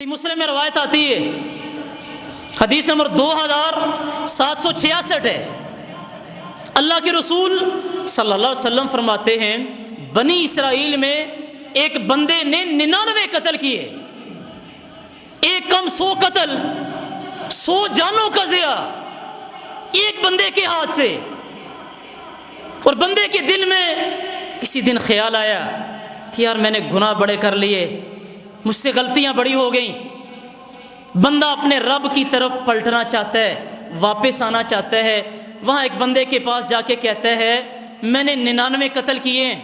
مسلم میں روایت آتی ہے، حدیث نمبر 2766 ہے۔ اللہ کے رسول صلی اللہ علیہ وسلم فرماتے ہیں بنی اسرائیل میں ایک بندے نے 99 قتل کیے، ایک کم 100 قتل، 100 جانوں کا ضیاع ایک بندے کے ہاتھ سے۔ اور بندے کے دل میں کسی دن خیال آیا کہ یار میں نے گناہ بڑے کر لیے، مجھ سے غلطیاں بڑی ہو گئیں۔ بندہ اپنے رب کی طرف پلٹنا چاہتا ہے، واپس آنا چاہتا ہے۔ وہاں ایک بندے کے پاس جا کے کہتا ہے میں نے 99 قتل کیے ہیں،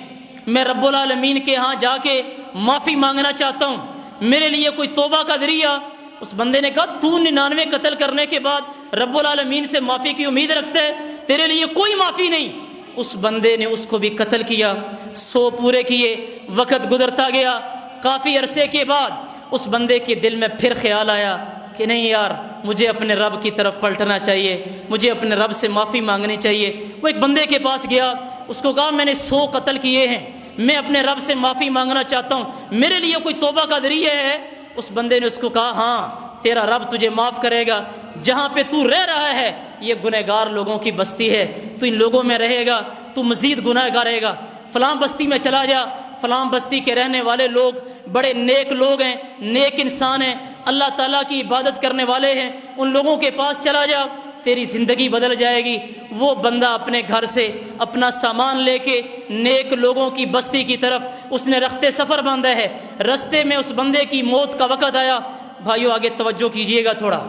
میں رب العالمین کے ہاں جا کے معافی مانگنا چاہتا ہوں، میرے لیے کوئی توبہ کا ذریعہ۔ اس بندے نے کہا تو 99 قتل کرنے کے بعد رب العالمین سے معافی کی امید رکھتا ہے، تیرے لیے کوئی معافی نہیں۔ اس بندے نے اس کو بھی قتل کیا، 100 پورے کیے۔ وقت گزرتا گیا، کافی عرصے کے بعد اس بندے کے دل میں پھر خیال آیا کہ نہیں یار مجھے اپنے رب کی طرف پلٹنا چاہیے، مجھے اپنے رب سے معافی مانگنی چاہیے۔ وہ ایک بندے کے پاس گیا، اس کو کہا میں نے 100 قتل کیے ہیں، میں اپنے رب سے معافی مانگنا چاہتا ہوں، میرے لیے کوئی توبہ کا ذریعہ ہے؟ اس بندے نے اس کو کہا ہاں تیرا رب تجھے معاف کرے گا، جہاں پہ تو رہ رہا ہے یہ گنہگار لوگوں کی بستی ہے، تو ان لوگوں میں رہے گا تو مزید گناہ گارے گا، فلاں بستی میں چلا جا، فلاں بستی کے رہنے والے لوگ بڑے نیک لوگ ہیں، نیک انسان ہیں، اللہ تعالیٰ کی عبادت کرنے والے ہیں، ان لوگوں کے پاس چلا جا، تیری زندگی بدل جائے گی۔ وہ بندہ اپنے گھر سے اپنا سامان لے کے نیک لوگوں کی بستی کی طرف اس نے رختے سفر باندھا ہے۔ رستے میں اس بندے کی موت کا وقت آیا۔ بھائیو آگے توجہ کیجئے گا تھوڑا،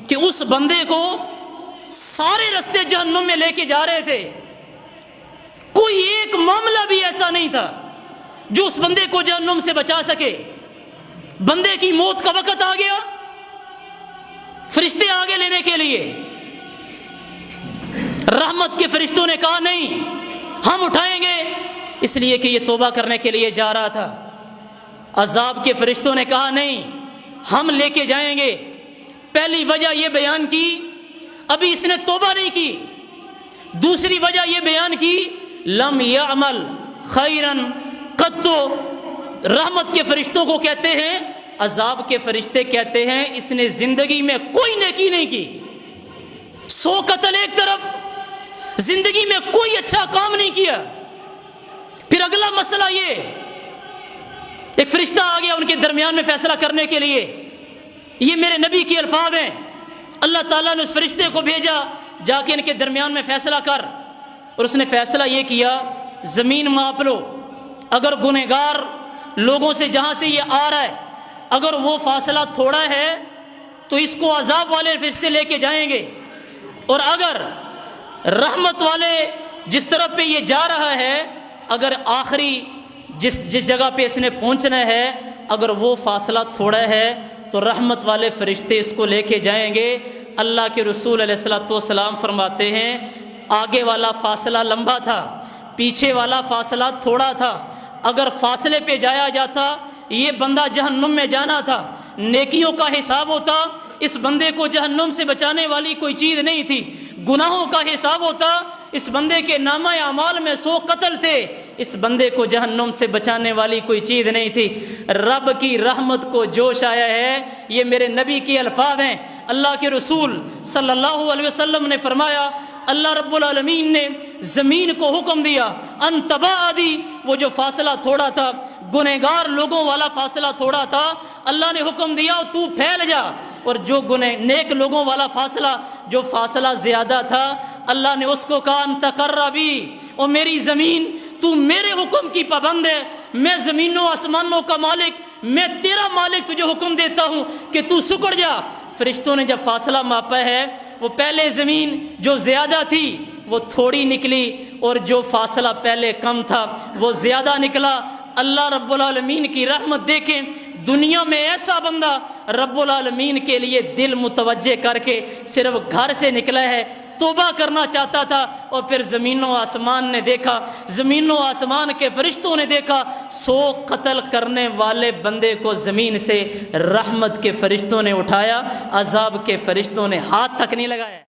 کہ اس بندے کو سارے رستے جہنم میں لے کے جا رہے تھے، کوئی ایک معاملہ بھی ایسا نہیں تھا جو اس بندے کو جہنم سے بچا سکے۔ بندے کی موت کا وقت آ گیا، فرشتے آگے لینے کے لیے، رحمت کے فرشتوں نے کہا نہیں ہم اٹھائیں گے، اس لیے کہ یہ توبہ کرنے کے لیے جا رہا تھا۔ عذاب کے فرشتوں نے کہا نہیں ہم لے کے جائیں گے۔ پہلی وجہ یہ بیان کی ابھی اس نے توبہ نہیں کی، دوسری وجہ یہ بیان کی لم یعمل خیرن قط۔ رحمت کے فرشتوں کو کہتے ہیں، عذاب کے فرشتے کہتے ہیں اس نے زندگی میں کوئی نیکی نہیں کی۔ 100 قتل ایک طرف، زندگی میں کوئی اچھا کام نہیں کیا۔ پھر اگلا مسئلہ یہ، ایک فرشتہ آ گیا ان کے درمیان میں فیصلہ کرنے کے لیے۔ یہ میرے نبی کے الفاظ ہیں، اللہ تعالیٰ نے اس فرشتے کو بھیجا جا کے ان کے درمیان میں فیصلہ کر۔ اور اس نے فیصلہ یہ کیا زمین ماپ لو، اگر گنہگار لوگوں سے جہاں سے یہ آ رہا ہے اگر وہ فاصلہ تھوڑا ہے تو اس کو عذاب والے فرشتے لے کے جائیں گے، اور اگر رحمت والے جس طرف پہ یہ جا رہا ہے اگر آخری جس جگہ پہ اس نے پہنچنا ہے اگر وہ فاصلہ تھوڑا ہے تو رحمت والے فرشتے اس کو لے کے جائیں گے۔ اللہ کے رسول علیہ السلام فرماتے ہیں آگے والا فاصلہ لمبا تھا، پیچھے والا فاصلہ تھوڑا تھا۔ اگر فاصلے پہ جایا جاتا یہ بندہ جہنم میں جانا تھا، نیکیوں کا حساب ہوتا، اس بندے کو جہنم سے بچانے والی کوئی چیز نہیں تھی۔ گناہوں کا حساب ہوتا، اس بندے کے نامہ اعمال میں 100 قتل تھے، اس بندے کو جہنم سے بچانے والی کوئی چیز نہیں تھی۔ رب کی رحمت کو جوش آیا ہے، یہ میرے نبی کے الفاظ ہیں۔ اللہ کے رسول صلی اللہ علیہ وسلم نے فرمایا اللہ رب العالمین نے زمین کو حکم دیا ان تباعدی، وہ جو فاصلہ تھوڑا تھا گنہگار لوگوں والا فاصلہ تھوڑا تھا، اللہ نے حکم دیا تو پھیل جا، اور جو نیک لوگوں والا فاصلہ جو فاصلہ زیادہ تھا اللہ نے اس کو کہا ان تقربی، اور میری زمین تو میرے حکم کی پابند ہے، میں زمینوں آسمانوں کا مالک، میں تیرا مالک، تجھے حکم دیتا ہوں کہ تو سکڑ جا۔ فرشتوں نے جب فاصلہ ماپا ہے وہ پہلے زمین جو زیادہ تھی وہ تھوڑی نکلی، اور جو فاصلہ پہلے کم تھا وہ زیادہ نکلا۔ اللہ رب العالمین کی رحمت دیکھیں، دنیا میں ایسا بندہ رب العالمین کے لیے دل متوجہ کر کے صرف گھر سے نکلا ہے، توبہ کرنا چاہتا تھا، اور پھر زمین و آسمان نے دیکھا، زمین و آسمان کے فرشتوں نے دیکھا 100 قتل کرنے والے بندے کو زمین سے رحمت کے فرشتوں نے اٹھایا، عذاب کے فرشتوں نے ہاتھ تک نہیں لگایا۔